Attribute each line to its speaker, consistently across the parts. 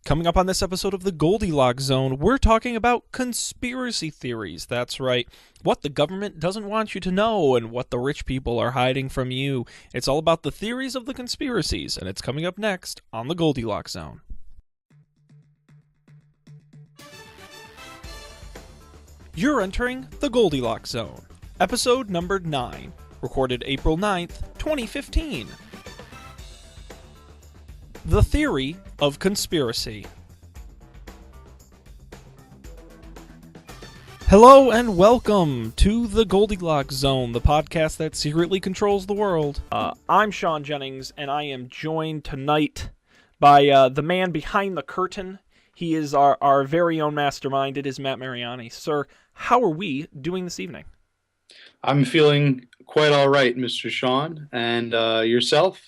Speaker 1: Coming up on this episode of the Goldilocks Zone, we're talking about conspiracy theories. That's right. What the government doesn't want you to know and what the rich people are hiding from you. It's all about the theories of the conspiracies, and it's coming up next on the Goldilocks Zone. You're entering the Goldilocks Zone, episode number 9, recorded April 9th, 2015. The theory of conspiracy. Hello and welcome to the Goldilocks Zone, the podcast that secretly controls the world. I'm Sean Jennings, and I am joined tonight by the man behind the curtain. He is our very own mastermind. It is Matt Mariani. Sir, how are we doing this evening?
Speaker 2: I'm feeling quite all right, Mr. Sean. And yourself?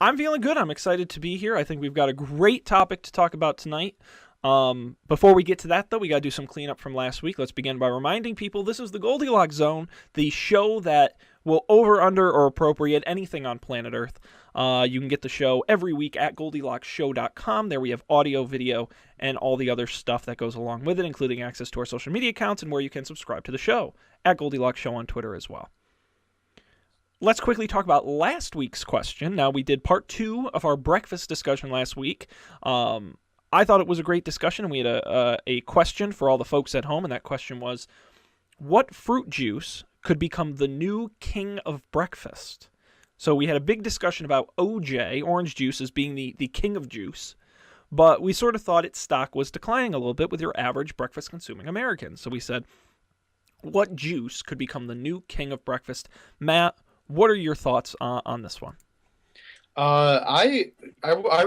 Speaker 1: I'm feeling good. I'm excited to be here. I think we've got a great topic to talk about tonight. Before we get to that, though, we got to do some cleanup from last week. Let's begin by reminding people this is the Goldilocks Zone, the show that will over, under, or appropriate anything on planet Earth. You can get the show every week at GoldilocksShow.com. There we have audio, video, and all the other stuff that goes along with it, including access to our social media accounts and where you can subscribe to the show at Goldilocks Show on Twitter as well. Let's quickly talk about last week's question. Now, we did part 2 of our breakfast discussion last week. I thought it was a great discussion, and we had a question for all the folks at home, and that question was, what fruit juice could become the new king of breakfast? So we had a big discussion about OJ, orange juice, as being the king of juice, but we sort of thought its stock was declining a little bit with your average breakfast-consuming American. So we said, what juice could become the new king of breakfast? Matt, what are your thoughts on this one?
Speaker 2: I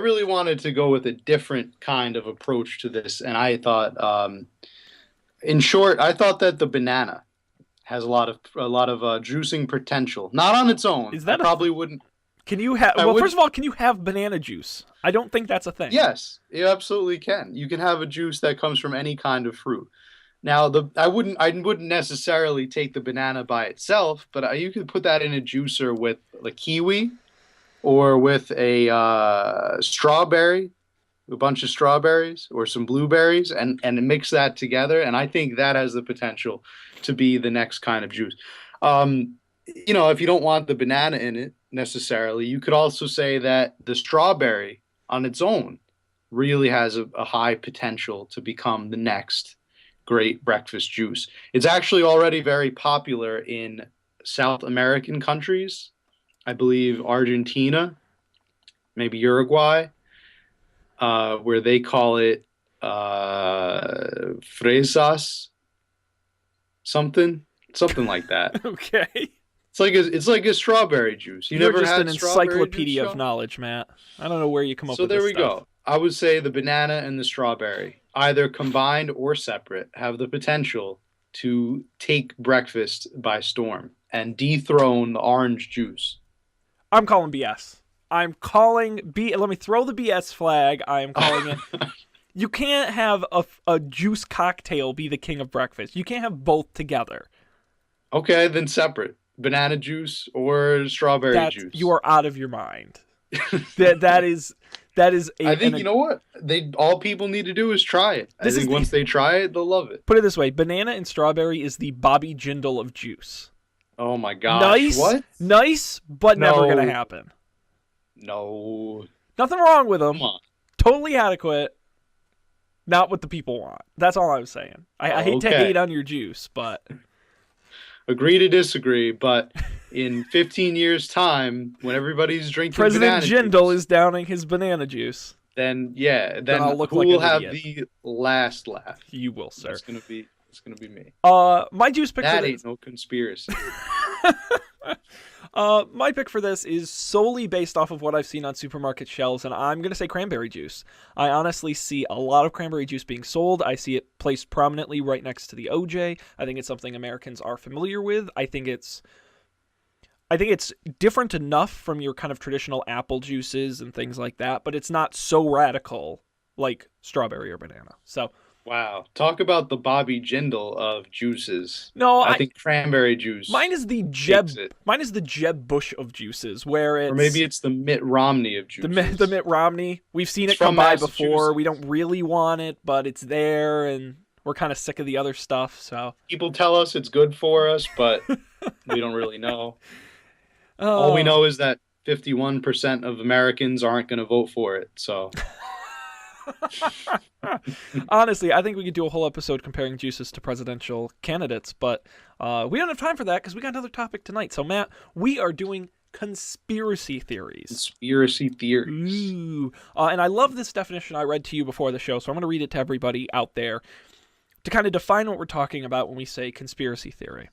Speaker 2: really wanted to go with a different kind of approach to this, and I thought, in short, I thought that the banana has a lot of juicing potential. Not on its own.
Speaker 1: Is that
Speaker 2: I probably wouldn't.
Speaker 1: Can you have? Well, first of all, can you have banana juice? I don't think that's a thing.
Speaker 2: Yes, you absolutely can. You can have a juice that comes from any kind of fruit. Now, I wouldn't necessarily take the banana by itself, but you could put that in a juicer with a kiwi or with a strawberry, a bunch of strawberries or some blueberries, and mix that together. And I think that has the potential to be the next kind of juice. If you don't want the banana in it necessarily, you could also say that the strawberry on its own really has a high potential to become the next great breakfast juice. It's actually already very popular in South American countries. I believe Argentina, maybe Uruguay, where they call it fresas, something like that.
Speaker 1: Okay.
Speaker 2: It's like a strawberry juice.
Speaker 1: You're never just had an encyclopedia of knowledge, Matt. I don't know where you come up with this
Speaker 2: So there we
Speaker 1: stuff.
Speaker 2: go. I would say the banana and the strawberry, either combined or separate, have the potential to take breakfast by storm and dethrone the orange juice.
Speaker 1: I'm calling BS. Let me throw the BS flag. I am calling it. You can't have a juice cocktail be the king of breakfast. You can't have both together.
Speaker 2: Okay, then separate. Banana juice or strawberry juice.
Speaker 1: You are out of your mind. That is
Speaker 2: I think you know what? All people need to do is try it. I think once they try it, they'll love it.
Speaker 1: Put it this way, banana and strawberry is the Bobby Jindal of juice.
Speaker 2: Oh my gosh.
Speaker 1: Nice.
Speaker 2: What?
Speaker 1: Nice, but never going to happen.
Speaker 2: No.
Speaker 1: Nothing wrong with them.
Speaker 2: Come on.
Speaker 1: Totally adequate. Not what the people want. That's all I'm saying. I hate to hate on your juice, but
Speaker 2: agree to disagree, but in 15 years' time, when everybody's drinking
Speaker 1: President
Speaker 2: banana
Speaker 1: Jindal
Speaker 2: juice,
Speaker 1: is downing his banana juice.
Speaker 2: Then
Speaker 1: I'll look
Speaker 2: who
Speaker 1: like
Speaker 2: will
Speaker 1: an
Speaker 2: have
Speaker 1: idiot.
Speaker 2: the last laugh?
Speaker 1: You will, sir.
Speaker 2: It's gonna be me.
Speaker 1: My juice pick
Speaker 2: That
Speaker 1: for
Speaker 2: ain't
Speaker 1: this.
Speaker 2: no conspiracy.
Speaker 1: My pick for this is solely based off of what I've seen on supermarket shelves, and I'm gonna say cranberry juice. I honestly see a lot of cranberry juice being sold. I see it placed prominently right next to the OJ. I think it's something Americans are familiar with. I think it's different enough from your kind of traditional apple juices and things like that, but it's not so radical like strawberry or banana. So
Speaker 2: Wow. Talk about the Bobby Jindal of juices.
Speaker 1: No,
Speaker 2: I
Speaker 1: I
Speaker 2: think cranberry
Speaker 1: mine
Speaker 2: juice
Speaker 1: is the
Speaker 2: takes
Speaker 1: Jeb
Speaker 2: it.
Speaker 1: mine is the Jeb Bush of juices, where
Speaker 2: Or maybe
Speaker 1: it's
Speaker 2: it's the Mitt Romney of
Speaker 1: the
Speaker 2: juices.
Speaker 1: Mitt Romney. We've seen
Speaker 2: It's
Speaker 1: it come
Speaker 2: from
Speaker 1: by before. We
Speaker 2: Massachusetts.
Speaker 1: don't really want it, but it's there, and we're kind of sick of the other stuff. So,
Speaker 2: People tell us it's good for us, but we don't really know. All we
Speaker 1: oh,
Speaker 2: know is that 51% of Americans aren't going to vote for it. So,
Speaker 1: honestly, I think we could do a whole episode comparing juices to presidential candidates, but we don't have time for that because we got another topic tonight. So, Matt, we are doing conspiracy theories.
Speaker 2: conspiracy theories.
Speaker 1: Ooh. And I love this definition I read to you before the show, so I'm going to read it to everybody out there to kind of define what we're talking about when we say conspiracy theory.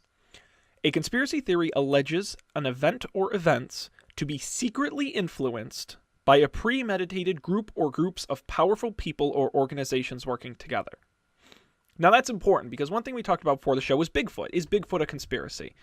Speaker 1: A conspiracy theory alleges an event or events to be secretly influenced by a premeditated group or groups of powerful people or organizations working together. Now that's important because one thing we talked about before the show was Bigfoot. Is Bigfoot a conspiracy?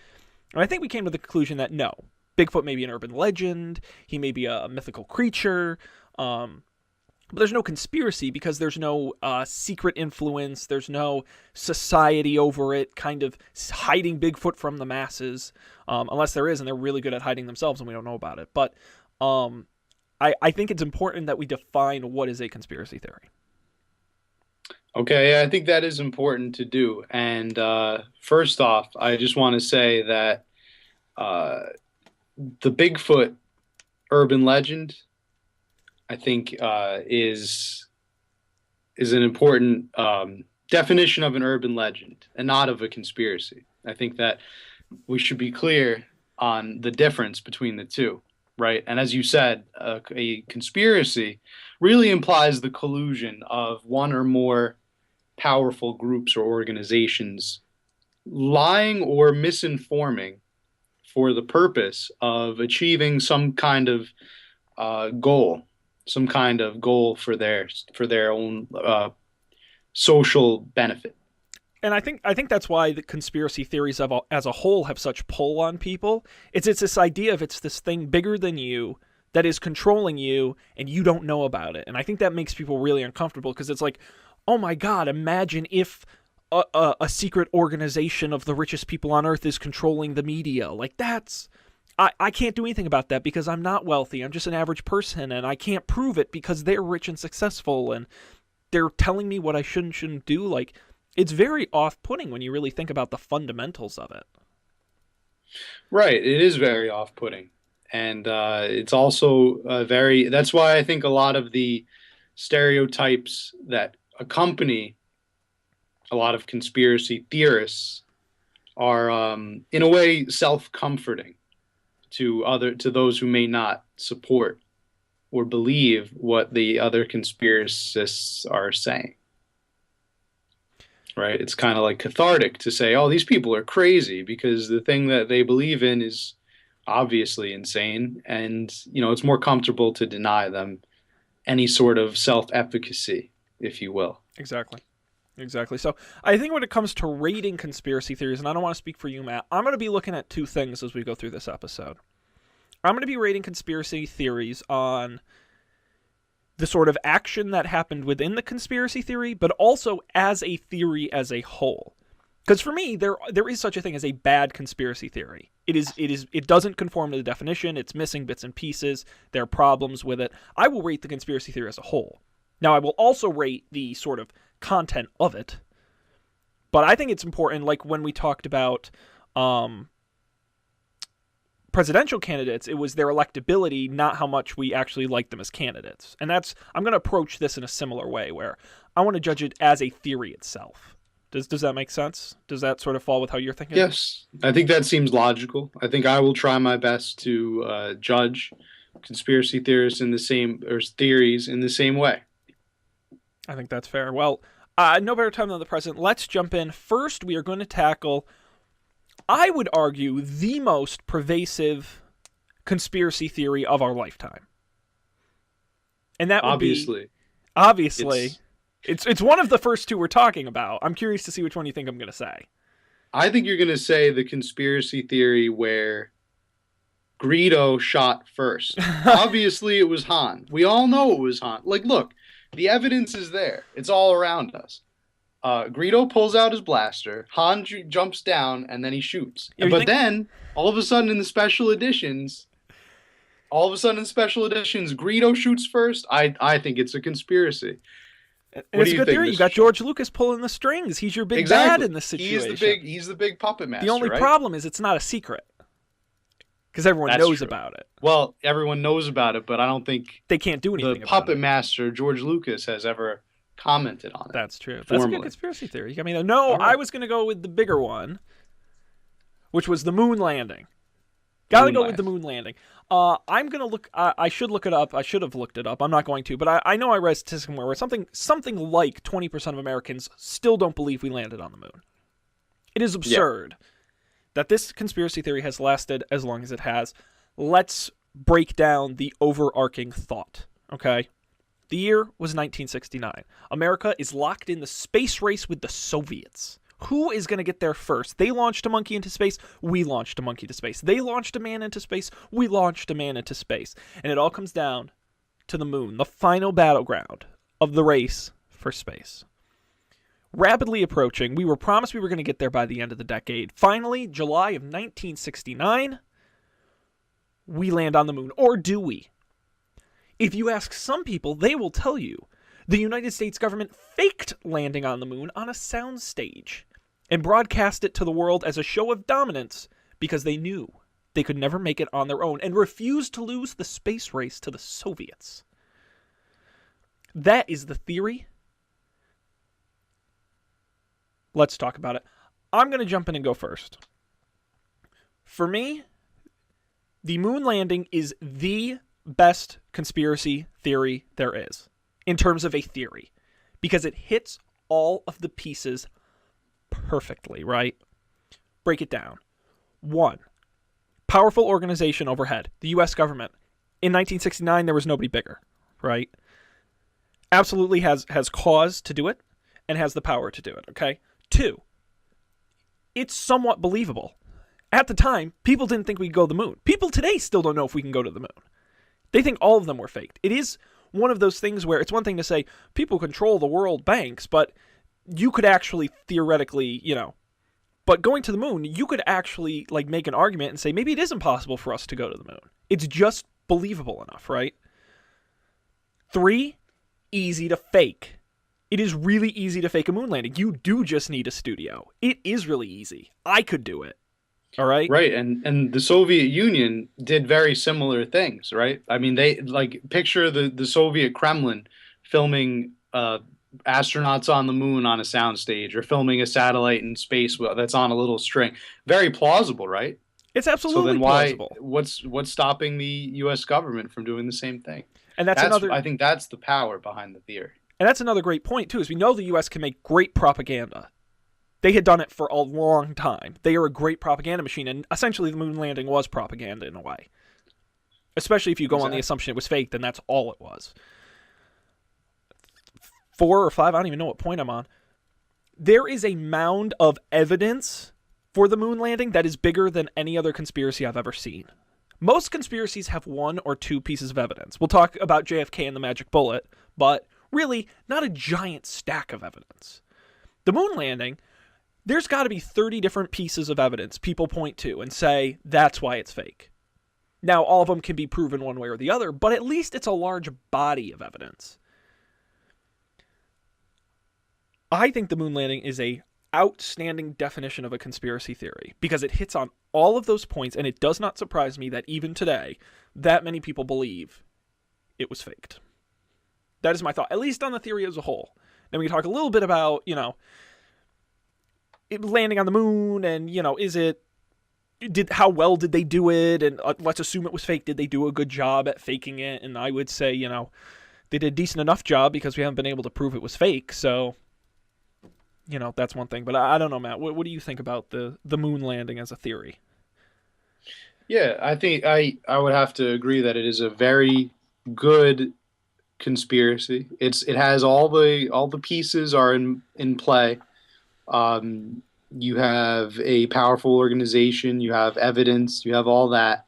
Speaker 1: And I think we came to the conclusion that no. Bigfoot may be an urban legend, he may be a mythical creature, but there's no conspiracy because there's no secret influence. There's no society over it kind of hiding Bigfoot from the masses. Unless there is, and they're really good at hiding themselves and we don't know about it. But I think it's important that we define what is a conspiracy theory.
Speaker 2: Okay, yeah, I think that is important to do. And first off, I just want to say that uh, the Bigfoot urban legend, I think, is an important definition of an urban legend and not of a conspiracy. I think that we should be clear on the difference between the two, right? And as you said, a conspiracy really implies the collusion of one or more powerful groups or organizations lying or misinforming for the purpose of achieving some kind of goal, some kind of goal for their own social benefit.
Speaker 1: And I think that's why the conspiracy theories as a whole have such pull on people. It's this idea of it's this thing bigger than you that is controlling you and you don't know about it. And I think that makes people really uncomfortable because it's like, oh my God, imagine if a secret organization of the richest people on earth is controlling the media. Like that's I can't do anything about that because I'm not wealthy. I'm just an average person and I can't prove it because they're rich and successful and they're telling me what I shouldn't do. Like it's very off-putting when you really think about the fundamentals of it.
Speaker 2: Right. It is very off-putting. And it's also very, that's why I think a lot of the stereotypes that accompany a lot of conspiracy theorists are, in a way, self-comforting to those who may not support or believe what the other conspiracists are saying. Right? It's kind of like cathartic to say, "Oh, these people are crazy," because the thing that they believe in is obviously insane, and it's more comfortable to deny them any sort of self-efficacy, if you will.
Speaker 1: Exactly. Exactly. So I think when it comes to rating conspiracy theories, and I don't want to speak for you, Matt, I'm going to be looking at two things as we go through this episode. I'm going to be rating conspiracy theories on the sort of action that happened within the conspiracy theory, but also as a theory as a whole. Because for me, there is such a thing as a bad conspiracy theory. It doesn't conform to the definition. It's missing bits and pieces. There are problems with it. I will rate the conspiracy theory as a whole. Now, I will also rate the sort of content of it. But I think it's important, like when we talked about presidential candidates, it was their electability, not how much we actually like them as candidates. And I'm going to approach this in a similar way, where I want to judge it as a theory itself. Does that make sense? Does that sort of fall with how you're thinking?
Speaker 2: Yes, I think that seems logical. I think I will try my best to judge conspiracy theorists in the same or theories in the same way.
Speaker 1: I think that's fair. Well, no better time than the present. Let's jump in. First, we are going to tackle, I would argue, the most pervasive conspiracy theory of our lifetime. And that would
Speaker 2: Obviously,
Speaker 1: be, obviously, it's one of the first two we're talking about. I'm curious to see which one you think I'm going to say.
Speaker 2: I think you're going to say the conspiracy theory where Greedo shot first. Obviously, it was Han. We all know it was Han. Like, look, the evidence is there. It's all around us. Greedo pulls out his blaster. Han jumps down and then he shoots.
Speaker 1: You
Speaker 2: But
Speaker 1: think?
Speaker 2: then all of a sudden in the special editions, Greedo shoots first. I think it's a conspiracy.
Speaker 1: And
Speaker 2: What
Speaker 1: it's
Speaker 2: do
Speaker 1: a
Speaker 2: you
Speaker 1: good
Speaker 2: think,
Speaker 1: theory. You
Speaker 2: Mr.
Speaker 1: got
Speaker 2: Sean?
Speaker 1: George Lucas pulling the strings. He's your big bad
Speaker 2: Exactly.
Speaker 1: in this situation.
Speaker 2: He's the big puppet master.
Speaker 1: The only
Speaker 2: right?
Speaker 1: problem is it's not a secret because everyone
Speaker 2: That's
Speaker 1: knows
Speaker 2: true.
Speaker 1: about it.
Speaker 2: Well, everyone knows about it, but I don't think
Speaker 1: They can't do
Speaker 2: the
Speaker 1: anything about
Speaker 2: puppet
Speaker 1: it.
Speaker 2: master George Lucas has ever commented on it.
Speaker 1: That's true. That's a good
Speaker 2: formally.
Speaker 1: conspiracy theory. You got me there. No,
Speaker 2: All right.
Speaker 1: I was going to go with the bigger one, which was the moon landing. Got to go with the moon landing. I'm gonna look. I should look it up. I should have looked it up. I'm not going to, but I know I read a statistic somewhere where something like 20% of Americans still don't believe we landed on the moon. It is absurd that this conspiracy theory has lasted as long as it has. Let's break down the overarching thought. Okay, the year was 1969. America is locked in the space race with the Soviets. Who is going to get there first? They launched a monkey into space. We launched a monkey to space. They launched a man into space. We launched a man into space. And it all comes down to the moon, the final battleground of the race for space. Rapidly approaching, we were promised we were going to get there by the end of the decade. Finally, July of 1969, we land on the moon. Or do we? If you ask some people, they will tell you the United States government faked landing on the moon on a soundstage and broadcast it to the world as a show of dominance because they knew they could never make it on their own and refused to lose the space race to the Soviets. That is the theory. Let's talk about it. I'm going to jump in and go first. For me, the moon landing is the best conspiracy theory there is. In terms of a theory, because it hits all of the pieces perfectly, right? Break it down. 1, powerful organization overhead, the U.S. government. In 1969, there was nobody bigger, right? Absolutely has cause to do it and has the power to do it, okay? 2, it's somewhat believable. At the time, people didn't think we'd go to the moon. People today still don't know if we can go to the moon. They think all of them were faked. It is one of those things where it's one thing to say people control the world banks, but you could actually theoretically, but going to the moon, you could actually like make an argument and say maybe it is impossible for us to go to the moon. It's just believable enough, right? 3, easy to fake. It is really easy to fake a moon landing. You do just need a studio. It is really easy. I could do it. All right.
Speaker 2: Right, and the Soviet Union did very similar things, right? I mean, they like picture the Soviet Kremlin filming astronauts on the moon on a soundstage, or filming a satellite in space that's on a little string. Very plausible, right?
Speaker 1: It's absolutely
Speaker 2: so then
Speaker 1: plausible.
Speaker 2: What's stopping the U.S. government from doing the same thing?
Speaker 1: And that's another.
Speaker 2: I think that's the power behind the theory.
Speaker 1: And that's another great point too, is we know the U.S. can make great propaganda. They had done it for a long time. They are a great propaganda machine, and essentially the moon landing was propaganda in a way. Especially if you go on the assumption it was fake, then that's all it was. 4 or 5, I don't even know what point I'm on. There is a mound of evidence for the moon landing that is bigger than any other conspiracy I've ever seen. Most conspiracies have 1 or 2 pieces of evidence. We'll talk about JFK and the magic bullet, but really not a giant stack of evidence. The moon landing, there's got to be 30 different pieces of evidence people point to and say, that's why it's fake. Now, all of them can be proven one way or the other, but at least it's a large body of evidence. I think the moon landing is a outstanding definition of a conspiracy theory because it hits on all of those points, and it does not surprise me that even today, that many people believe it was faked. That is my thought, at least on the theory as a whole. Then we can talk a little bit about, it landing on the moon, and how well did they do it, and let's assume it was fake. Did they do a good job at faking it? And I would say they did a decent enough job because we haven't been able to prove it was fake. So that's one thing. But I don't know, Matt, what do you think about the moon landing as a theory?
Speaker 2: Yeah, I think I would have to agree that it is a very good conspiracy. It has all the pieces are in play. You have a powerful organization, you have evidence, you have all that.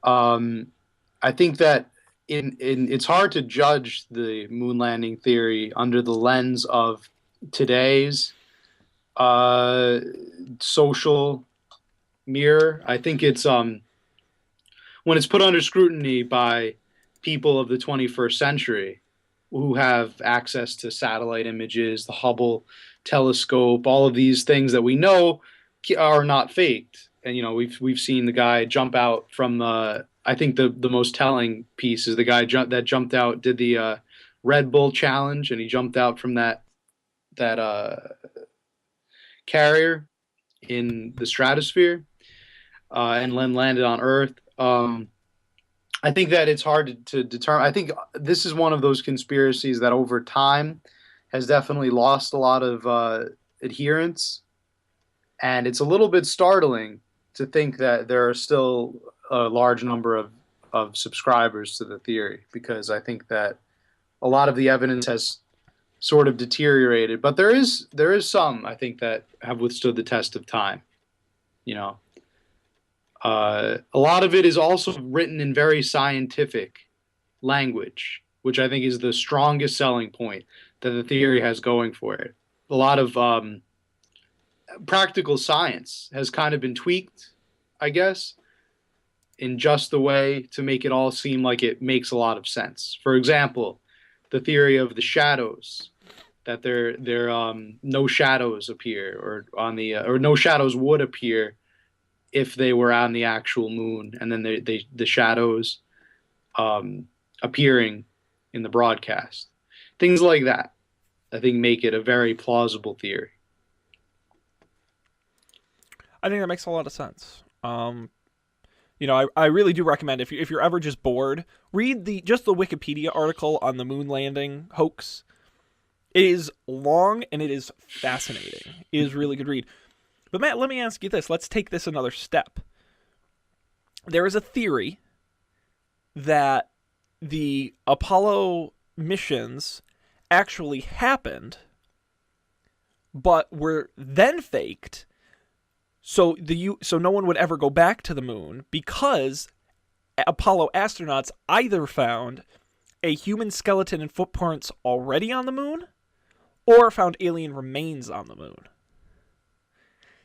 Speaker 2: I think that it's hard to judge the moon landing theory under the lens of today's uh, social mirror. I think it's when it's put under scrutiny by people of the 21st century who have access to satellite images, the Hubble telescope, all of these things that we know are not faked. And we've seen the guy jump out from I think the most telling piece is the guy that jumped out, did the Red Bull challenge, and he jumped out from that carrier in the stratosphere, and then landed on Earth. I think that it's hard to determine. I think this is one of those conspiracies that over time has definitely lost a lot of adherents, and it's a little bit startling to think that there are still a large number of subscribers to the theory, because I think that a lot of the evidence has sort of deteriorated, but there is some, I think, that have withstood the test of time. You know, a lot of it is also written in very scientific language, which I think is the strongest selling point that the theory has going for it. A lot of practical science has kind of been tweaked, I guess, in just the way to make it all seem like it makes a lot of sense. For example, the theory of the shadows, that there no shadows appear, or on the or no shadows would appear if they were on the actual moon, and then the shadows appearing in the broadcast. Things like that, I think, make it a very plausible theory.
Speaker 1: I think that makes a lot of sense. I really do recommend, if you're ever just bored, read the Wikipedia article on the moon landing hoax. It is long and it is fascinating. It is really good read. But Matt, let me ask you this. Let's take this another step. There is a theory that the Apollo missions actually happened, but were then faked, so no one would ever go back to the moon, because Apollo astronauts either found a human skeleton and footprints already on the moon, or found alien remains on the moon.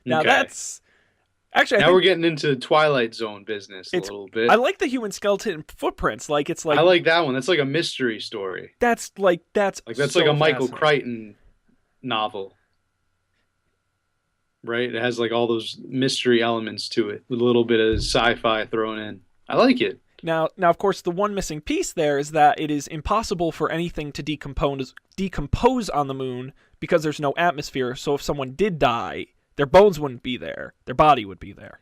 Speaker 1: Now,
Speaker 2: Okay.
Speaker 1: that's actually,
Speaker 2: Now we're getting into Twilight Zone business a little bit.
Speaker 1: I like the human skeleton footprints. I
Speaker 2: like that one. That's like a mystery story.
Speaker 1: That's
Speaker 2: like a Michael
Speaker 1: fascinating.
Speaker 2: Crichton novel, right? It has like all those mystery elements to it, with a little bit of sci-fi thrown in. I like it.
Speaker 1: Now, of course, the one missing piece there is that it is impossible for anything to decompose on the moon, because there's no atmosphere. So if someone did die, their bones wouldn't be there; their body would be there.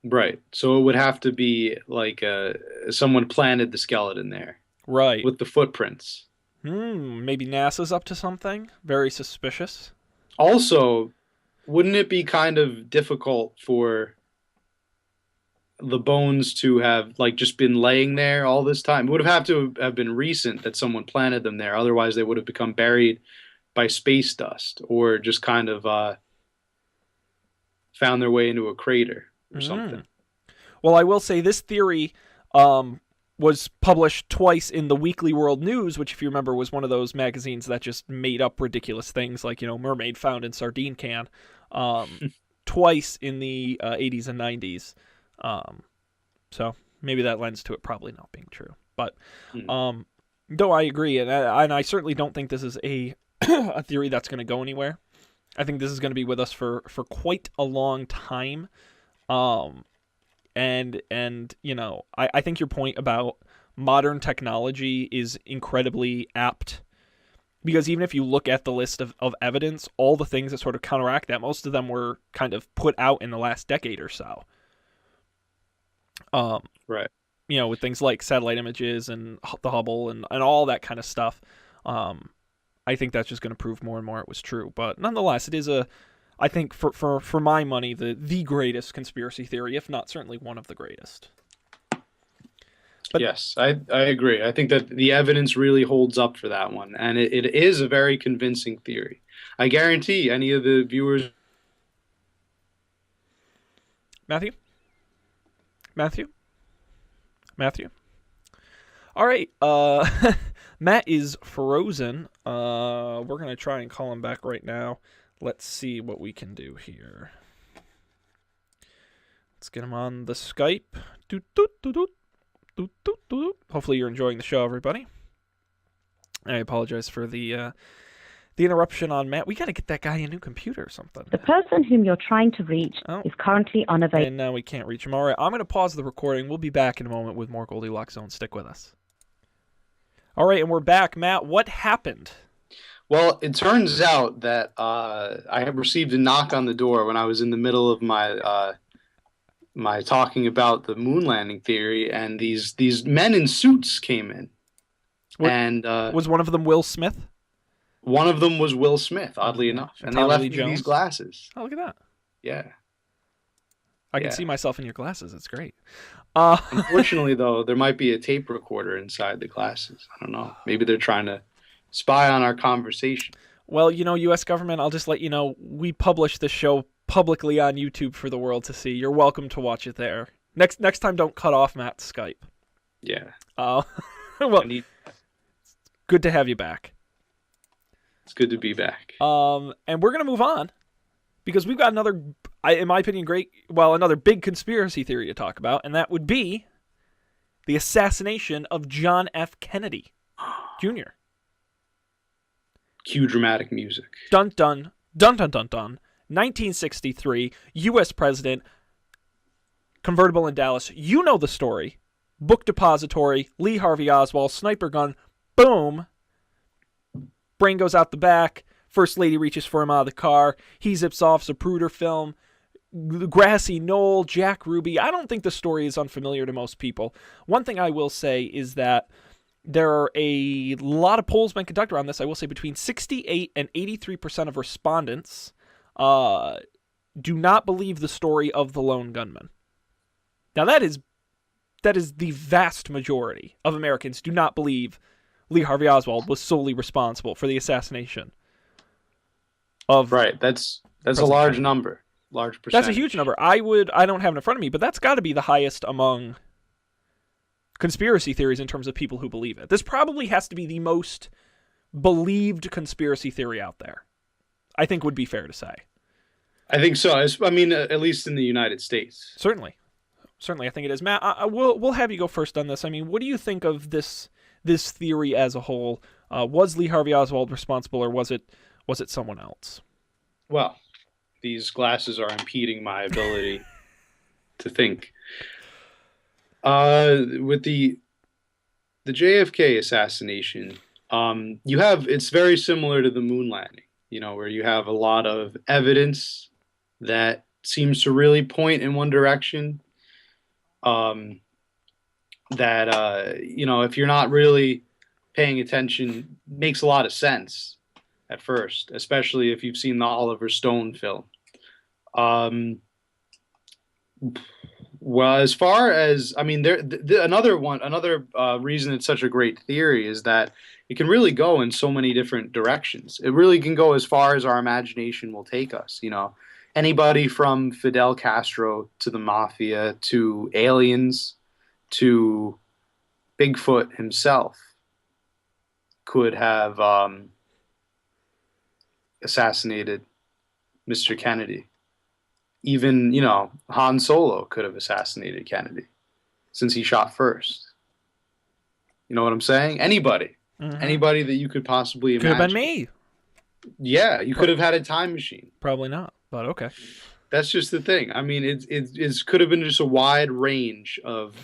Speaker 2: Right. So it would have to be like someone planted the skeleton there,
Speaker 1: right,
Speaker 2: with the footprints.
Speaker 1: Maybe NASA's up to something. Very suspicious.
Speaker 2: Also, wouldn't it be kind of difficult for the bones to have like just been laying there all this time? It would have to have been recent that someone planted them there. Otherwise, they would have become buried by space dust, or just kind of found their way into a crater or something.
Speaker 1: Well, I will say this theory was published twice in the Weekly World News, which, if you remember, was one of those magazines that just made up ridiculous things like, mermaid found in sardine can, twice in the 80s and 90s. So maybe that lends to it probably not being true. But though I agree, and I certainly don't think this is a a theory that's going to go anywhere. I think this is going to be with us for quite a long time. And I think your point about modern technology is incredibly apt, because even if you look at the list of evidence, all the things that sort of counteract that, most of them were kind of put out in the last decade or so.
Speaker 2: Right.
Speaker 1: With things like satellite images and the Hubble and all that kind of stuff. I think that's just going to prove more and more it was true. But nonetheless, it is I think for my money, the greatest conspiracy theory, if not certainly one of the greatest.
Speaker 2: But yes, I agree. I think that the evidence really holds up for that one, and it is a very convincing theory. I guarantee any of the viewers.
Speaker 1: Matthew. All right. Matt is frozen. We're going to try and call him back right now. Let's see what we can do here. Let's get him on the Skype. Doot, doot, doot, doot. Doot, doot, doot. Hopefully you're enjoying the show, everybody. I apologize for the interruption on Matt. We got to get that guy a new computer or something.
Speaker 3: The person whom you're trying to reach is currently unavailable.
Speaker 1: And now we can't reach him. All right, I'm going to pause the recording. We'll be back in a moment with more Goldilocks Zone. Stick with us. All right, and we're back. Matt, what happened?
Speaker 2: Well, it turns out that I have received a knock on the door when I was in the middle of my my talking about the moon landing theory, and these men in suits came in. And
Speaker 1: was one of them Will Smith?
Speaker 2: One of them was Will Smith, oddly enough, and they left me these glasses.
Speaker 1: Oh, look at that!
Speaker 2: Yeah,
Speaker 1: I can see myself in your glasses. It's great.
Speaker 2: Unfortunately, though, there might be a tape recorder inside the glasses. I don't know. Maybe they're trying to spy on our conversation.
Speaker 1: Well, U.S. government, I'll just let you know, we publish this show publicly on YouTube for the world to see. You're welcome to watch it there. Next time, don't cut off Matt's Skype.
Speaker 2: Yeah.
Speaker 1: Well, good to have you back.
Speaker 2: It's good to be back.
Speaker 1: And we're going to move on because we've got another, in my opinion, another big conspiracy theory to talk about, and that would be the assassination of John F. Kennedy Jr.
Speaker 2: Cue dramatic music.
Speaker 1: Dun, dun, dun, dun, dun, dun. 1963, U.S. president, convertible in Dallas. You know the story. Book depository, Lee Harvey Oswald, sniper gun, boom. Brain goes out the back. First lady reaches for him out of the car. He zips off. Zapruder film. Grassy Knoll, Jack Ruby. I don't think the story is unfamiliar to most people. One thing I will say is that there are a lot of polls been conducted on this. I will say between 68 and 83% of respondents do not believe the story of the lone gunman. Now that is the vast majority of Americans do not believe Lee Harvey Oswald was solely responsible for the assassination of
Speaker 2: That's a large number. Large percentage.
Speaker 1: That's a huge number. I don't have it in front of me, but that's got to be the highest among conspiracy theories in terms of people who believe it. This probably has to be the most believed conspiracy theory out there. I think would be fair to say.
Speaker 2: I think so. I mean, at least in the United States.
Speaker 1: Certainly, I think it is. Matt, we'll have you go first on this. I mean, what do you think of this theory as a whole? Was Lee Harvey Oswald responsible, or was it someone else?
Speaker 2: Well, these glasses are impeding my ability to think. With the JFK assassination, it's very similar to the moon landing, where you have a lot of evidence that seems to really point in one direction. If you're not really paying attention, makes a lot of sense at first, especially if you've seen the Oliver Stone film. Well, as far as, I mean, another reason it's such a great theory is that it can really go in so many different directions. It really can go as far as our imagination will take us. Anybody from Fidel Castro to the mafia to aliens to Bigfoot himself could have assassinated Mr. Kennedy. Even, Han Solo could have assassinated Kennedy since he shot first. You know what I'm saying? Anybody. Mm-hmm. Anybody that you could possibly imagine.
Speaker 1: Could have been me.
Speaker 2: Yeah, you could have had a time machine.
Speaker 1: Probably not, but okay.
Speaker 2: That's just the thing. I mean, it could have been just a wide range of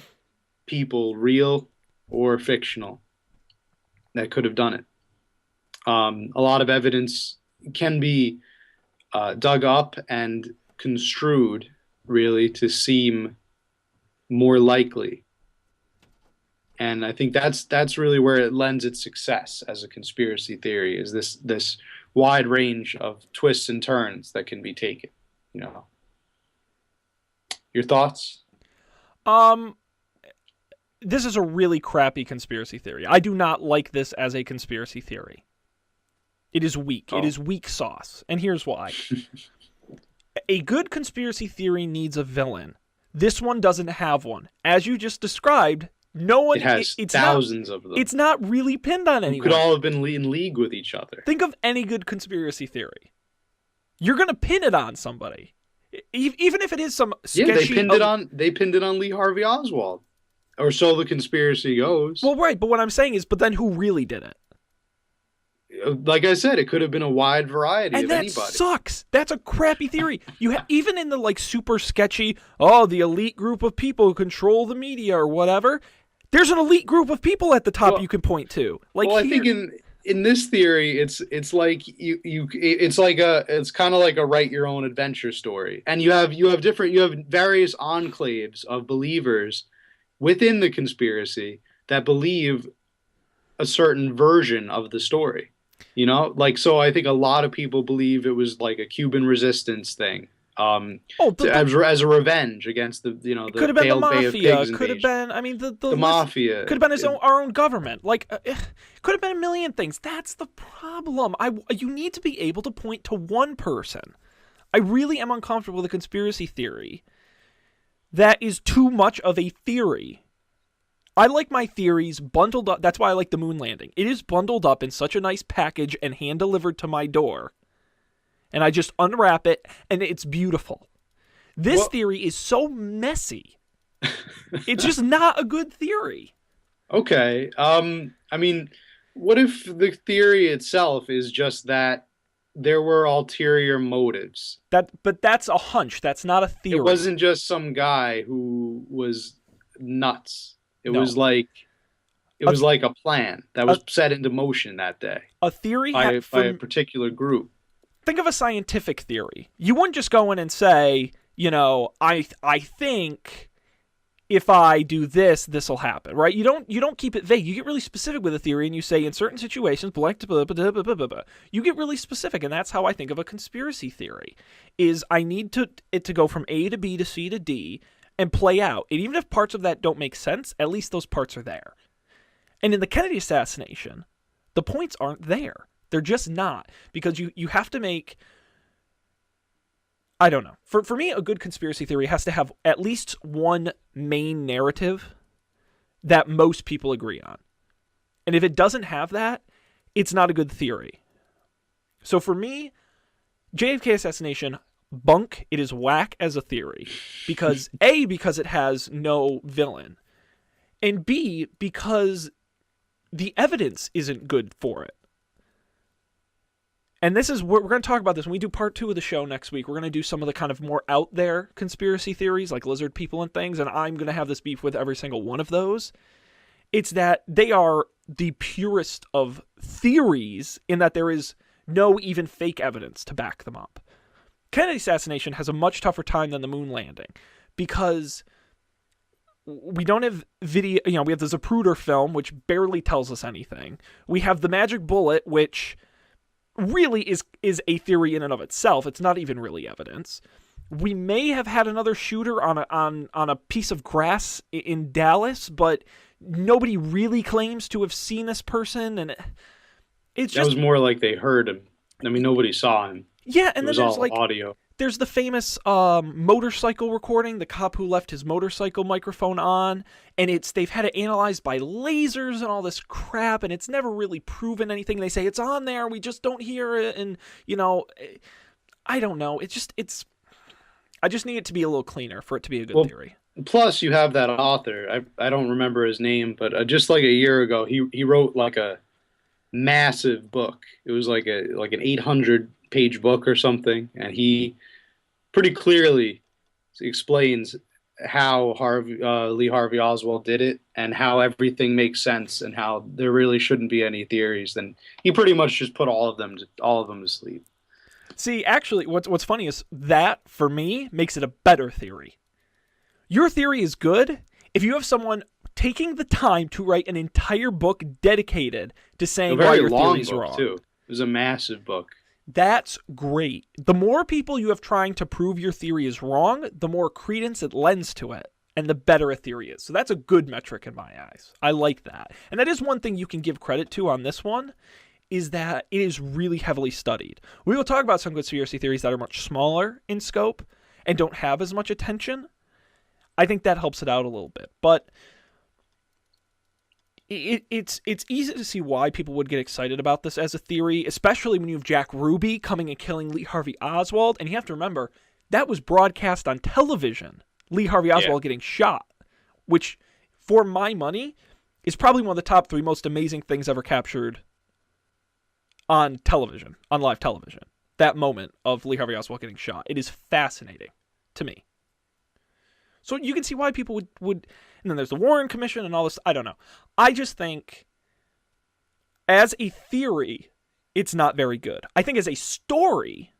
Speaker 2: people, real or fictional, that could have done it. A lot of evidence can be dug up and construed really to seem more likely, and I think that's really where it lends its success as a conspiracy theory, is this wide range of twists and turns that can be taken. Your thoughts?
Speaker 1: This is a really crappy conspiracy theory. I do not like this as a conspiracy theory. It is weak. It is weak sauce, and here's why. A good conspiracy theory needs a villain. This one doesn't have one. As you just described, No one.
Speaker 2: It has
Speaker 1: it's
Speaker 2: thousands of them.
Speaker 1: It's not really pinned on
Speaker 2: Who
Speaker 1: anyone.
Speaker 2: could all have been in league with each other.
Speaker 1: Think of any good conspiracy theory. You're gonna pin it on somebody, even if it is some sketchy.
Speaker 2: Yeah, they pinned it on Lee Harvey Oswald, or so the conspiracy goes.
Speaker 1: Well, right, but what I'm saying is, but then who really did it?
Speaker 2: Like I said, it could have been a wide variety
Speaker 1: And
Speaker 2: of
Speaker 1: that
Speaker 2: anybody.
Speaker 1: sucks. That's a crappy theory. Even in the like super sketchy, the elite group of people who control the media or whatever. There's an elite group of people at the top you can point to. Like,
Speaker 2: I think in this theory, it's like it's kind of like a write your own adventure story, and you have various enclaves of believers within the conspiracy that believe a certain version of the story. So I think a lot of people believe it was like a Cuban resistance thing. As a revenge against the
Speaker 1: could have been the mafia.
Speaker 2: Could
Speaker 1: have been, I mean, the
Speaker 2: mafia.
Speaker 1: Could have been our own government. Like, could have been a million things. That's the problem. You need to be able to point to one person. I really am uncomfortable with a conspiracy theory that is too much of a theory. I like my theories bundled up. That's why I like the moon landing. It is bundled up in such a nice package and hand delivered to my door. And I just unwrap it, and it's beautiful. This theory is so messy. It's just not a good theory.
Speaker 2: Okay. I mean, what if the theory itself is just that there were ulterior motives?
Speaker 1: But that's a hunch. That's not a theory.
Speaker 2: It wasn't just some guy who was nuts. It was like a plan that was set into motion that day.
Speaker 1: A theory
Speaker 2: by a particular group.
Speaker 1: Think of a scientific theory. You wouldn't just go in and say, I think if I do this, this will happen, right? You don't keep it vague. You get really specific with a theory, and you say in certain situations, you get really specific, and that's how I think of a conspiracy theory. Is I need it to go from A to B to C to D and play out. And even if parts of that don't make sense, at least those parts are there. And in the Kennedy assassination, the points aren't there. They're just not, because you have to make, I don't know. For me, a good conspiracy theory has to have at least one main narrative that most people agree on. And if it doesn't have that, it's not a good theory. So for me, JFK assassination, bunk. It is whack as a theory. Because A, because it has no villain. And B, because the evidence isn't good for it. And this is, we're going to talk about this when we do part 2 of the show next week. We're going to do some of the kind of more out there conspiracy theories, like lizard people and things, and I'm going to have this beef with every single one of those. It's that they are the purest of theories in that there is no even fake evidence to back them up. Kennedy assassination has a much tougher time than the moon landing because we don't have video, we have the Zapruder film, which barely tells us anything. We have the magic bullet, which really is a theory in and of itself. It's not even really evidence. We may have had another shooter on a piece of grass in Dallas, but nobody really claims to have seen this person, and it's just,
Speaker 2: that was more like they heard him. I mean, nobody saw him.
Speaker 1: Yeah, and then there's like
Speaker 2: audio.
Speaker 1: There's the famous motorcycle recording, the cop who left his motorcycle microphone on, and they've had it analyzed by lasers and all this crap, and it's never really proven anything. They say it's on there, we just don't hear it, and I don't know. I just need it to be a little cleaner for it to be a good theory.
Speaker 2: Plus, you have that author. I don't remember his name, but just like a year ago, he wrote like a massive book. It was like an 800-page book or something, and he pretty clearly explains how Lee Harvey Oswald did it and how everything makes sense and how there really shouldn't be any theories. Then he pretty much just put all of them to sleep.
Speaker 1: See, actually, what's funny is that for me makes it a better theory. Your theory is good if you have someone taking the time to write an entire book dedicated to saying why your theory is wrong.
Speaker 2: Too. It was a massive book.
Speaker 1: That's great. The more people you have trying to prove your theory is wrong, the more credence it lends to it, and the better a theory is. So that's a good metric in my eyes. I like that. And that is one thing you can give credit to on this one, is that it is really heavily studied. We will talk about some conspiracy theories that are much smaller in scope and don't have as much attention. I think that helps it out a little bit. But it's easy to see why people would get excited about this as a theory, especially when you have Jack Ruby coming and killing Lee Harvey Oswald. And you have to remember, that was broadcast on television, Lee Harvey Oswald getting shot, which, for my money, is probably one of the top 3 most amazing things ever captured on television, on live television. That moment of Lee Harvey Oswald getting shot. It is fascinating to me. So you can see why people would and then there's the Warren Commission and all this. I don't know. I just think, as a theory, it's not very good. I think as a story,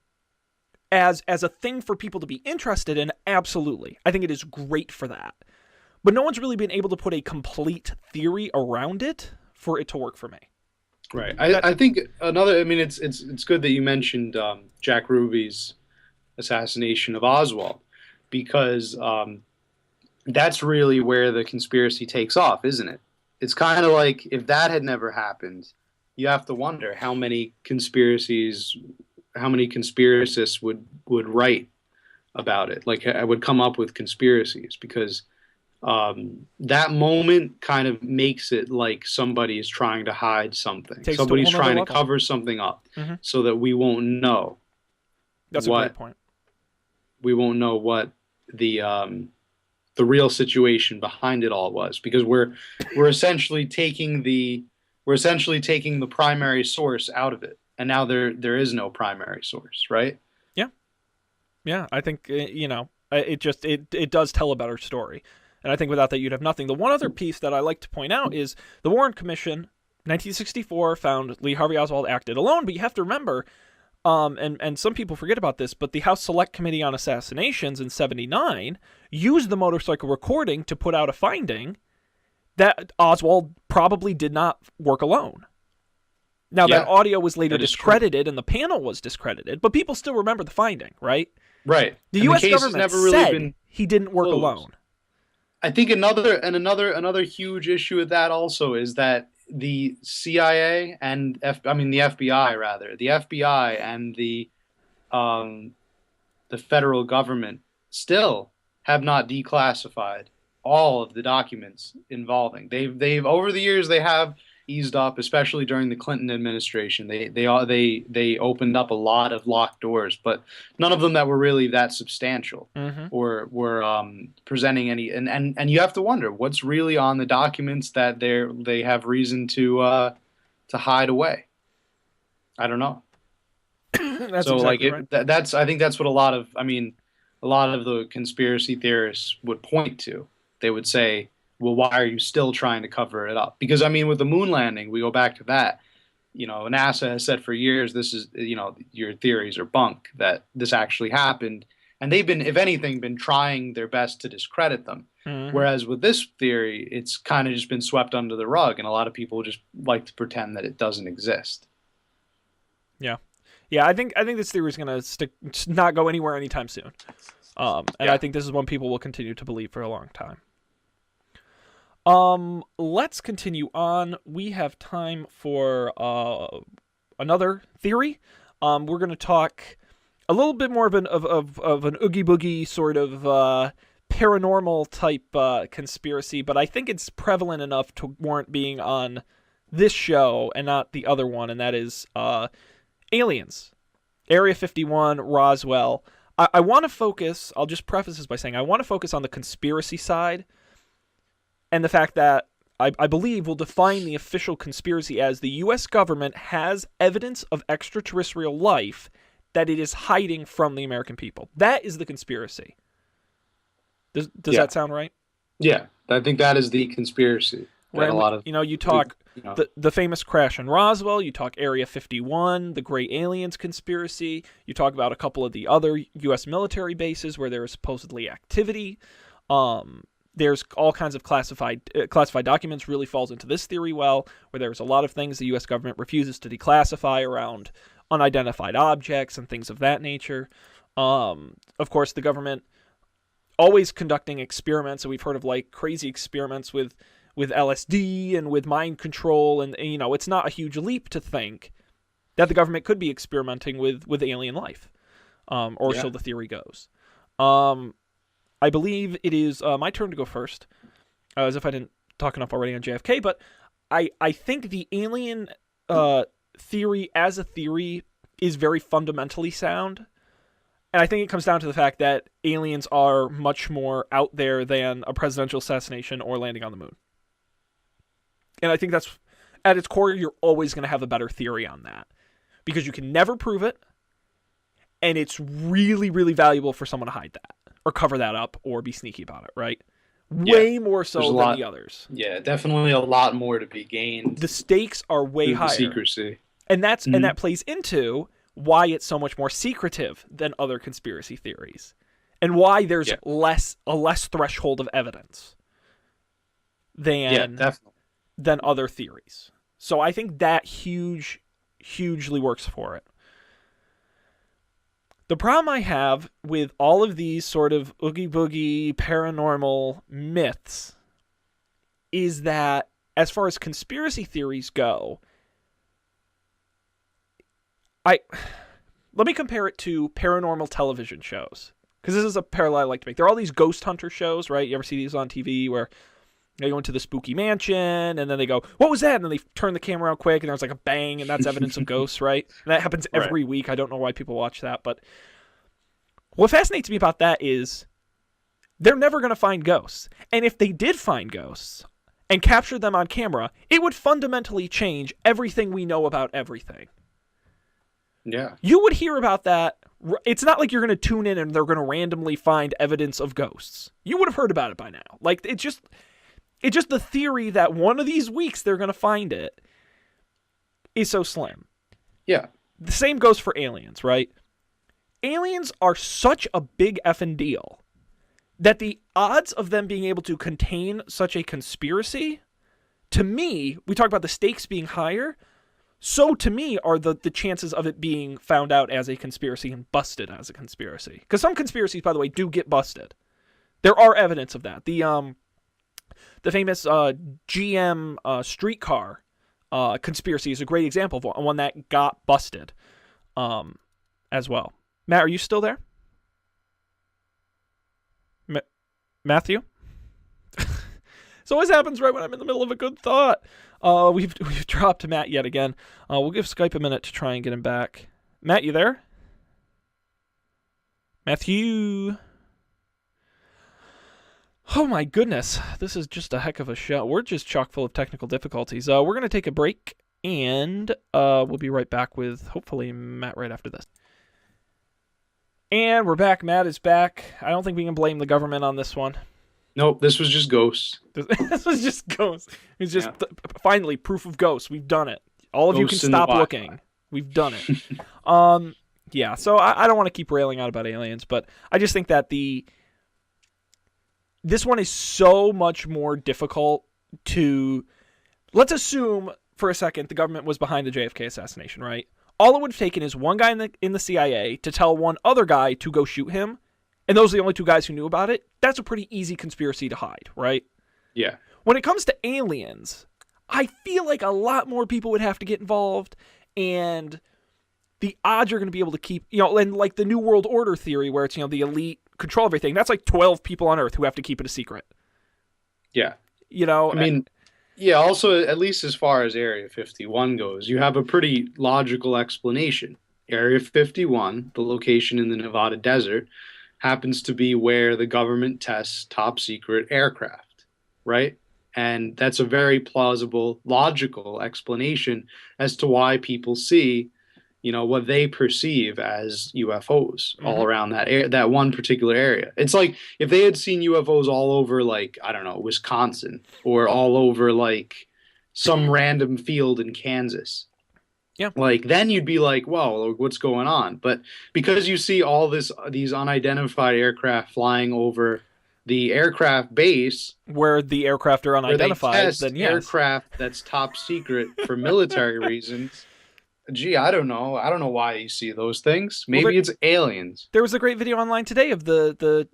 Speaker 1: as a thing for people to be interested in, absolutely. I think it is great for that. But no one's really been able to put a complete theory around it for it to work for me.
Speaker 2: Right. I think another. I mean, it's good that you mentioned Jack Ruby's assassination of Oswald, because that's really where the conspiracy takes off, isn't it? It's kind of like, if that had never happened, you have to wonder how many conspiracists would write about it. Like, I would come up with conspiracies, because that moment kind of makes it like somebody is trying to hide something. Somebody's trying to cover something up, so that we won't know.
Speaker 1: That's a great point.
Speaker 2: We won't know what the real situation behind it all was, because we're essentially taking the primary source out of it, and now there is no primary source, right?
Speaker 1: Yeah. I think it does tell a better story, and I think without that you'd have nothing. The one other piece that I like to point out is the Warren Commission, 1964, found Lee Harvey Oswald acted alone, but you have to remember. And some people forget about this, but the House Select Committee on Assassinations in 1979 used the motorcycle recording to put out a finding that Oswald probably did not work alone. Now, that audio was later discredited, and the panel was discredited, but people still remember the finding, right?
Speaker 2: Right.
Speaker 1: The U.S. government said he didn't work alone.
Speaker 2: I think another huge issue with that also is that the CIA and the FBI rather, the FBI and the federal government still have not declassified all of the documents involving. They've over the years they have eased up, especially during the Clinton administration. They opened up a lot of locked doors, but none of them that were really that substantial or were presenting any. And you have to wonder what's really on the documents that they have reason to hide away. I don't know.
Speaker 1: That's
Speaker 2: so
Speaker 1: exactly
Speaker 2: right.
Speaker 1: That's
Speaker 2: I think that's what a lot of the conspiracy theorists would point to. They would say, well, why are you still trying to cover it up? Because, with the moon landing, we go back to that. NASA has said for years, this is, your theories are bunk, that this actually happened. And they've been, if anything, been trying their best to discredit them. Whereas with this theory, it's kind of just been swept under the rug. And a lot of people just like to pretend that it doesn't exist.
Speaker 1: Yeah. Yeah, I think this theory is going to not go anywhere anytime soon. I think this is one people will continue to believe for a long time. Let's continue on. We have time for another theory. We're going to talk a little bit more of an oogie boogie sort of paranormal type conspiracy, but I think it's prevalent enough to warrant being on this show and not the other one, and that is aliens. Area 51, Roswell. I want to focus, I'll just preface this by saying I want to focus on the conspiracy side, and the fact that I believe will define the official conspiracy as the U.S. government has evidence of extraterrestrial life that it is hiding from the American people. That is the conspiracy. Does that sound right? Yeah,
Speaker 2: I think that is the conspiracy.
Speaker 1: Right. You talk the famous crash in Roswell, you talk Area 51, the Gray Aliens conspiracy, you talk about a couple of the other U.S. military bases where there is supposedly activity. There's all kinds of classified documents really falls into this theory well, where there's a lot of things the U.S. government refuses to declassify around unidentified objects and things of that nature. Of course, the government always conducting experiments, and we've heard of like crazy experiments with LSD and with mind control, and it's not a huge leap to think that the government could be experimenting with alien life, so the theory goes. I believe it is my turn to go first, as if I didn't talk enough already on JFK, but I think the alien theory as a theory is very fundamentally sound. And I think it comes down to the fact that aliens are much more out there than a presidential assassination or landing on the moon. And I think that's, at its core, you're always going to have a better theory on that. Because you can never prove it, and it's really, really valuable for someone to hide that, or cover that up, or be sneaky about it, right? Way more so than the others.
Speaker 2: Yeah, definitely a lot more to be gained.
Speaker 1: The stakes are way higher.
Speaker 2: Secrecy.
Speaker 1: And that's and that plays into why it's so much more secretive than other conspiracy theories, and why there's a less threshold of evidence than other theories. So I think that hugely works for it. The problem I have with all of these sort of oogie boogie paranormal myths is that, as far as conspiracy theories go, let me compare it to paranormal television shows, because this is a parallel I like to make. There are all these ghost hunter shows, right? You ever see these on TV where they go into the spooky mansion and then they go, "What was that?" And then they turn the camera out quick and there's like a bang, and that's evidence of ghosts, right? And that happens every week. I don't know why people watch that, but what fascinates me about that is they're never going to find ghosts. And if they did find ghosts and captured them on camera, it would fundamentally change everything we know about everything.
Speaker 2: Yeah.
Speaker 1: You would hear about that. It's not like you're going to tune in and they're going to randomly find evidence of ghosts. You would have heard about it by now. Like, it's just the theory that one of these weeks they're going to find it is so slim.
Speaker 2: Yeah.
Speaker 1: The same goes for aliens, right? Aliens are such a big effing deal that the odds of them being able to contain such a conspiracy, to me, we talk about the stakes being higher, so to me are the chances of it being found out as a conspiracy and busted as a conspiracy. Because some conspiracies, by the way, do get busted. There are evidence of that. The famous GM streetcar conspiracy is a great example of one that got busted as well. Matt, are you still there? Matthew? This always happens right when I'm in the middle of a good thought. We've dropped Matt yet again. We'll give Skype a minute to try and get him back. Matt, you there? Matthew? Oh my goodness, this is just a heck of a show. We're just chock full of technical difficulties. We're going to take a break, and we'll be right back with, hopefully, Matt right after this. And we're back. Matt is back. I don't think we can blame the government on this one.
Speaker 2: Nope, this was just ghosts.
Speaker 1: This was just ghosts. It's just, finally, proof of ghosts. We've done it. All of you can stop looking. We've done it. Yeah, so I don't want to keep railing out about aliens, but I just think that this one is so much more difficult to... Let's assume, for a second, the government was behind the JFK assassination, right? All it would have taken is one guy in the CIA to tell one other guy to go shoot him, and those are the only two guys who knew about it. That's a pretty easy conspiracy to hide, right?
Speaker 2: Yeah.
Speaker 1: When it comes to aliens, I feel like a lot more people would have to get involved, and the odds are going to be able to keep, and like the New World Order theory where it's, the elite control everything. That's like 12 people on Earth who have to keep it a secret.
Speaker 2: Yeah.
Speaker 1: Yeah,
Speaker 2: also, at least as far as Area 51 goes, you have a pretty logical explanation. Area 51, the location in the Nevada desert, happens to be where the government tests top secret aircraft, right? And that's a very plausible, logical explanation as to why people see, what they perceive as UFOs all around that one particular area. It's like if they had seen UFOs all over, like, I don't know, Wisconsin, or all over like some random field in Kansas.
Speaker 1: Yeah.
Speaker 2: Like, then you'd be like, whoa, what's going on? But because you see all these unidentified aircraft flying over the aircraft base
Speaker 1: where the aircraft are unidentified,
Speaker 2: then yes. Aircraft that's top secret for military reasons. Gee, I don't know. I don't know why you see those things. Maybe it's aliens.
Speaker 1: There was a great video online today of the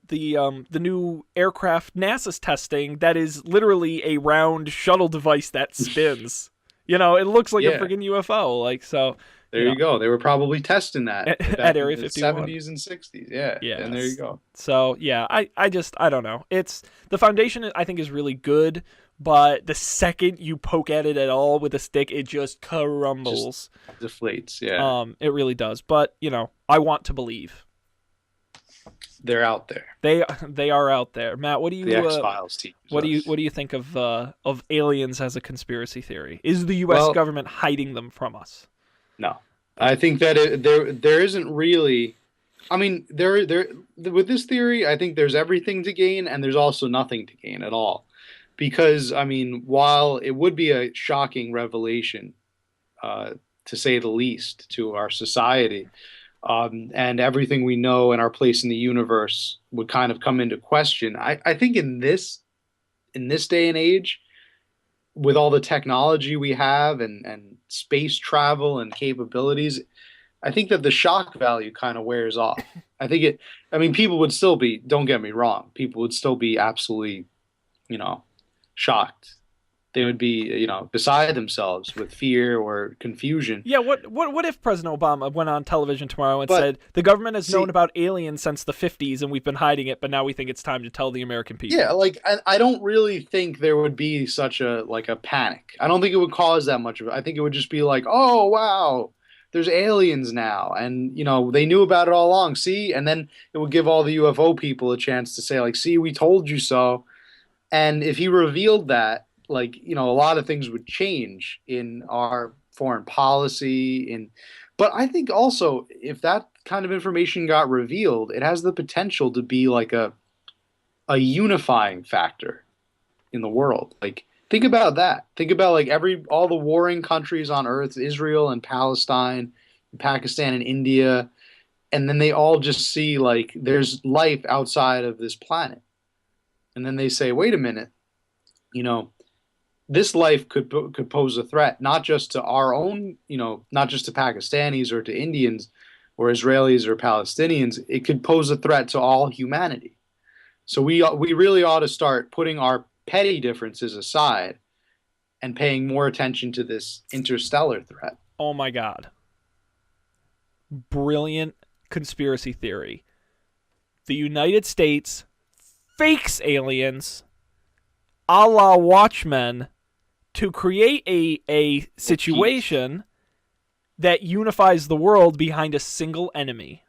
Speaker 1: new aircraft NASA's testing that is literally a round shuttle device that spins. It looks like a freaking UFO. Like, so.
Speaker 2: There you go. They were probably testing that
Speaker 1: at Area 51.
Speaker 2: 70s and 60s. Yeah.
Speaker 1: Yeah.
Speaker 2: And there you go.
Speaker 1: So, yeah, I don't know. It's the foundation, I think, is really good but the second you poke at it at all with a stick, it just crumbles.
Speaker 2: Just deflates. Yeah.
Speaker 1: It really does. But I want to believe
Speaker 2: They're out there.
Speaker 1: they are out there. Matt, what do you
Speaker 2: The X-Files team.
Speaker 1: what do you think of aliens as a conspiracy theory? Is the U.S. government hiding them from us?
Speaker 2: No, I think that there isn't really. I mean, there with this theory, I think there's everything to gain, and there's also nothing to gain at all, because I mean, while it would be a shocking revelation, to say the least, to our society, and everything we know and our place in the universe would kind of come into question. I think in this day and age, with all the technology we have and space travel and capabilities, I think that the shock value kind of wears off. I mean, people would still be, don't get me wrong, people would still be absolutely, shocked. They would be, beside themselves with fear or confusion.
Speaker 1: Yeah, what if President Obama went on television tomorrow and said, the government has known about aliens since the 50s and we've been hiding it, but now we think it's time to tell the American people?
Speaker 2: Yeah, I don't really think there would be such a panic. I don't think it would cause that much of it. I think it would just be like, oh, wow, there's aliens now. And, they knew about it all along. See? And then it would give all the UFO people a chance to say, like, see, we told you so. And if he revealed that, a lot of things would change in our foreign policy. But I think also, if that kind of information got revealed, it has the potential to be like a unifying factor in the world. Like, think about that. Think about all the warring countries on Earth, Israel and Palestine, and Pakistan and India, and then they all just see there's life outside of this planet, and then they say, wait a minute, this life could pose a threat, not just to our own, not just to Pakistanis or to Indians or Israelis or Palestinians. It could pose a threat to all humanity. So we really ought to start putting our petty differences aside and paying more attention to this interstellar threat.
Speaker 1: Oh my God. Brilliant conspiracy theory. The United States fakes aliens a la Watchmen to create a situation that unifies the world behind a single enemy.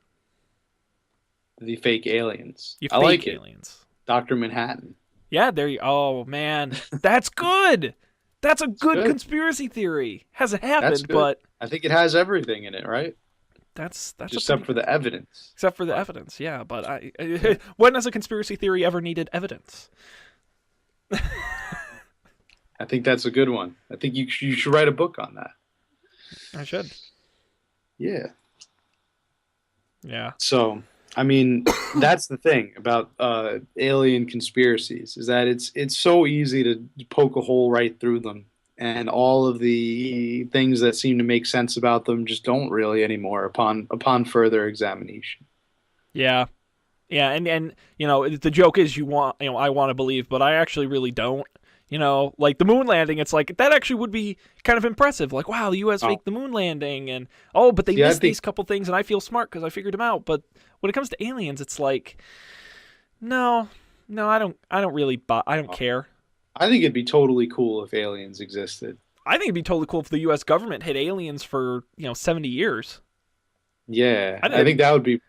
Speaker 2: The fake aliens.
Speaker 1: You
Speaker 2: I
Speaker 1: fake
Speaker 2: like
Speaker 1: aliens.
Speaker 2: It. Dr. Manhattan.
Speaker 1: Yeah, there you. Oh man, that's good. That's a good conspiracy theory. Hasn't happened, but
Speaker 2: I think it has everything in it, right?
Speaker 1: That's
Speaker 2: just except for the evidence.
Speaker 1: Except for the evidence, yeah. But when has a conspiracy theory ever needed evidence?
Speaker 2: I think that's a good one. I think you should write a book on that.
Speaker 1: I should.
Speaker 2: Yeah.
Speaker 1: Yeah.
Speaker 2: So, I mean, that's the thing about alien conspiracies, is that it's so easy to poke a hole right through them, and all of the things that seem to make sense about them just don't really anymore upon further examination.
Speaker 1: Yeah. Yeah, and the joke is I want to believe, but I actually really don't. Like the moon landing, it's like that actually would be kind of impressive. Like, wow, the U.S. faked the moon landing, and but they missed these couple things, and I feel smart because I figured them out. But when it comes to aliens, it's like, no, I don't really I don't care.
Speaker 2: I think it'd be totally cool if aliens existed.
Speaker 1: I think it'd be totally cool if the U.S. government hid aliens for 70 years.
Speaker 2: Yeah, I think that'd be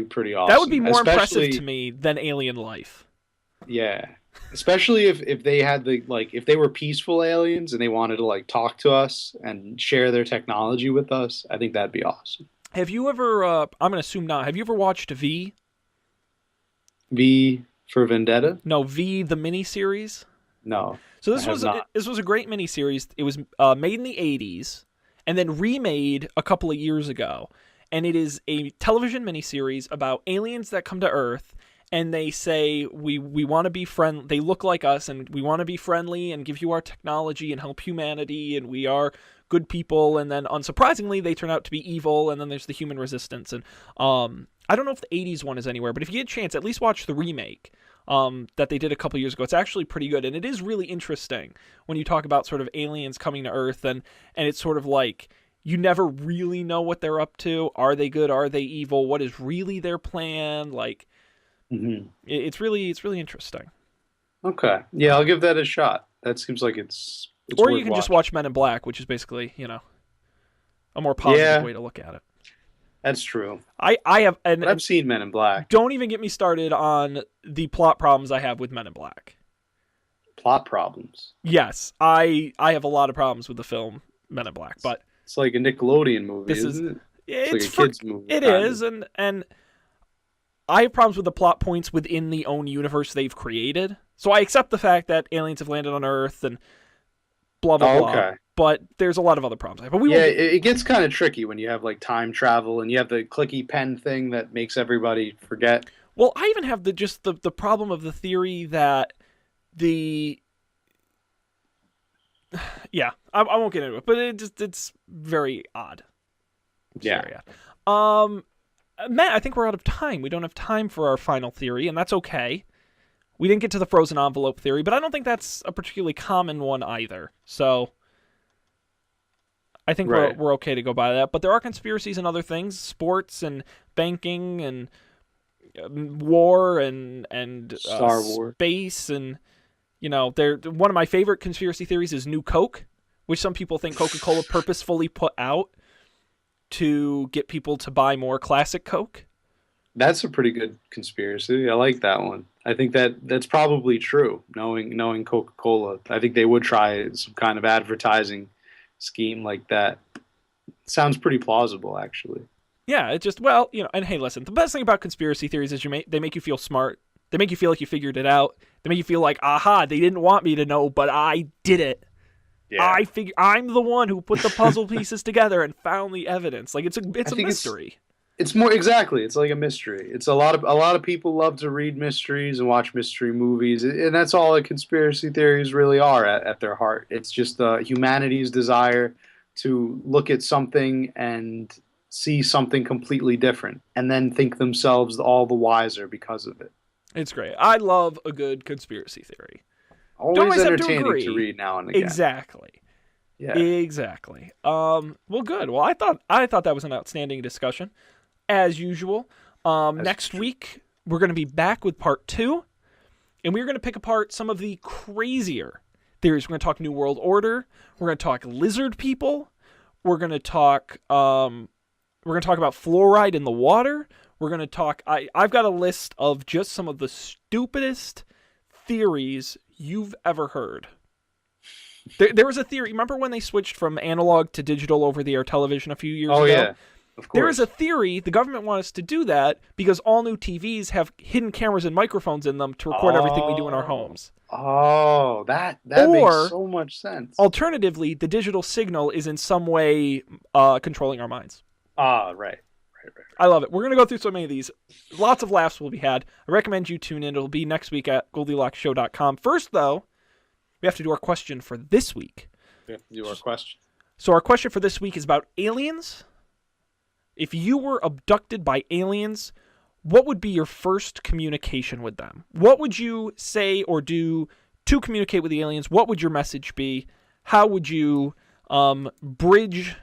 Speaker 2: pretty awesome.
Speaker 1: That would be more impressive to me than alien life.
Speaker 2: Yeah. Especially if they had if they were peaceful aliens and they wanted to talk to us and share their technology with us, I think that'd be awesome.
Speaker 1: Have you ever I'm gonna assume not, have you ever watched V
Speaker 2: for Vendetta?
Speaker 1: No, V the miniseries?
Speaker 2: No.
Speaker 1: So this was a great miniseries. It was made in the 80s and then remade a couple of years ago, and it is a television miniseries about aliens that come to Earth. And they say, we want to be friendly. They look like us, and we want to be friendly and give you our technology and help humanity, and we are good people. And then, unsurprisingly, they turn out to be evil, and then there's the human resistance. And I don't know if the 80s one is anywhere, but if you get a chance, at least watch the remake that they did a couple years ago. It's actually pretty good, and it is really interesting when you talk about sort of aliens coming to Earth, and it's sort of like you never really know what they're up to. Are they good? Are they evil? What is really their plan? Mm-hmm. It's really interesting.
Speaker 2: Okay. Yeah, I'll give that a shot. That seems like it's
Speaker 1: or
Speaker 2: worth
Speaker 1: you can just
Speaker 2: watching.
Speaker 1: watch Men in Black, which is basically, a more positive way to look at it.
Speaker 2: That's true.
Speaker 1: I have, and
Speaker 2: I've seen Men in Black.
Speaker 1: don't even get me started on the plot problems I have with Men in Black.
Speaker 2: Plot problems.
Speaker 1: Yes, I have a lot of problems with the film Men in Black, but
Speaker 2: It's like a Nickelodeon movie, isn't it?
Speaker 1: it's
Speaker 2: like a kids movie.
Speaker 1: It
Speaker 2: kind
Speaker 1: is,
Speaker 2: of.
Speaker 1: and I have problems with the plot points within the own universe they've created. So I accept the fact that aliens have landed on Earth and blah blah blah.
Speaker 2: Okay.
Speaker 1: But there's a lot of other problems. But
Speaker 2: It gets kind of tricky when you have like time travel and you have the clicky pen thing that makes everybody forget.
Speaker 1: Well, I even have the problem of the theory that I won't get into it, but it's very odd. It's very odd. Matt, I think we're out of time. We don't have time for our final theory, and that's okay. We didn't get to the frozen envelope theory, but I don't think that's a particularly common one either. So I think we're okay to go by that. But there are conspiracies and other things, sports and banking and war and
Speaker 2: Star Wars,
Speaker 1: space, and one of my favorite conspiracy theories is New Coke, which some people think Coca-Cola purposefully put out to get people to buy more classic Coke.
Speaker 2: That's a pretty good conspiracy. I like that one. I think that's probably true. Knowing Coca-Cola, I think they would try some kind of advertising scheme like that. Sounds pretty plausible, actually.
Speaker 1: Yeah, it's just, and hey, listen, the best thing about conspiracy theories is they make you feel smart. They make you feel like you figured it out. They make you feel like, aha, they didn't want me to know, but I did it. Yeah. I'm the one who put the puzzle pieces together and found the evidence. Like it's a mystery.
Speaker 2: It's more exactly. It's like a mystery. It's a lot of people love to read mysteries and watch mystery movies, and that's all conspiracy theories really are at their heart. It's just humanity's desire to look at something and see something completely different, and then think themselves all the wiser because of it.
Speaker 1: It's great. I love a good conspiracy theory.
Speaker 2: Always entertaining to read now and again.
Speaker 1: Exactly.
Speaker 2: Yeah.
Speaker 1: Exactly. Well, good. Well, I thought that was an outstanding discussion, as usual. Next week we're going to be back with part 2, and we're going to pick apart some of the crazier theories. We're going to talk New World Order. We're going to talk lizard people. We're going to talk. We're going to talk about fluoride in the water. We're going to talk. I've got a list of just some of the stupidest theories you've ever heard. There was a theory. Remember when they switched from analog to digital over-the-air television a few years ago?
Speaker 2: Oh, yeah. Of course.
Speaker 1: There is a theory, the government wants us to do that because all new TVs have hidden cameras and microphones in them to record everything we do in our homes.
Speaker 2: Oh, that makes so much sense.
Speaker 1: Alternatively, the digital signal is in some way controlling our minds.
Speaker 2: Right.
Speaker 1: I love it. We're going to go through so many of these. Lots of laughs will be had. I recommend you tune in. It'll be next week at GoldilocksShow.com. First, though, we have to do our question for this week.
Speaker 2: We have to do our question.
Speaker 1: So our question for this week is about aliens. If you were abducted by aliens, what would be your first communication with them? What would you say or do to communicate with the aliens? What would your message be? How would you bridge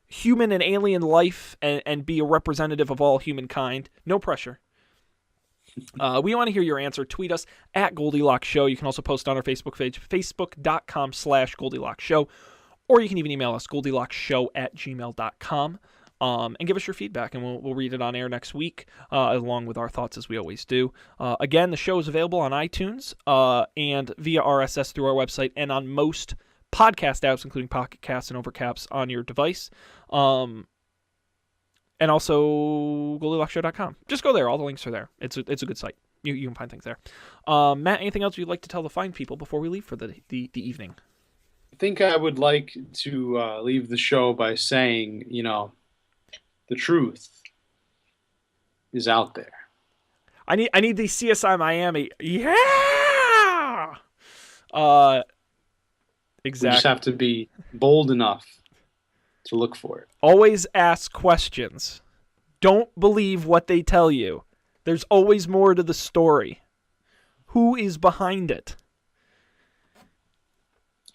Speaker 1: human and alien life and be a representative of all humankind? No pressure. We want to hear your answer. Tweet us at Goldilocks Show. You can also post on our Facebook page, facebook.com/Goldilocks Show, or you can even email us, GoldilocksShow@gmail.com. And give us your feedback, and we'll read it on air next week, along with our thoughts as we always do. Again, the show is available on iTunes and via RSS through our website, and on most podcast apps, including Pocket Casts and Overcasts on your device. And also GoldilocksShow.com. Just go there. All the links are there. It's a good site. You can find things there. Matt, anything else you'd like to tell the fine people before we leave for the evening?
Speaker 2: I think I would like to leave the show by saying, the truth is out there.
Speaker 1: I need the CSI Miami. Yeah. Exactly.
Speaker 2: We just have to be bold enough to look for it.
Speaker 1: Always ask questions. Don't believe what they tell you. There's always more to the story. Who is behind it?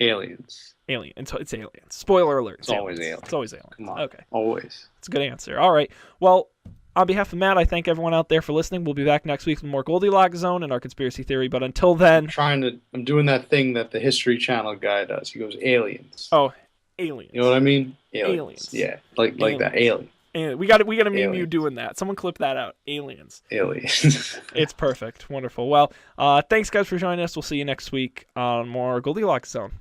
Speaker 2: Aliens.
Speaker 1: Alien. It's aliens. Spoiler alert.
Speaker 2: It's always aliens.
Speaker 1: It's always aliens.
Speaker 2: Come on.
Speaker 1: Okay.
Speaker 2: Always.
Speaker 1: It's a good answer. All right. Well, On behalf of Matt, I thank everyone out there for listening. We'll be back next week with more Goldilocks Zone and our conspiracy theory. But until then,
Speaker 2: I'm doing that thing that the History Channel guy does. He goes, aliens.
Speaker 1: oh, aliens.
Speaker 2: You know what I mean?
Speaker 1: Aliens.
Speaker 2: Yeah, like that.
Speaker 1: Aliens. We got to meme you
Speaker 2: Aliens.
Speaker 1: doing that. Someone clip that out. Aliens.
Speaker 2: Aliens.
Speaker 1: It's perfect. Wonderful. Well, thanks guys for joining us. We'll see you next week on more Goldilocks Zone.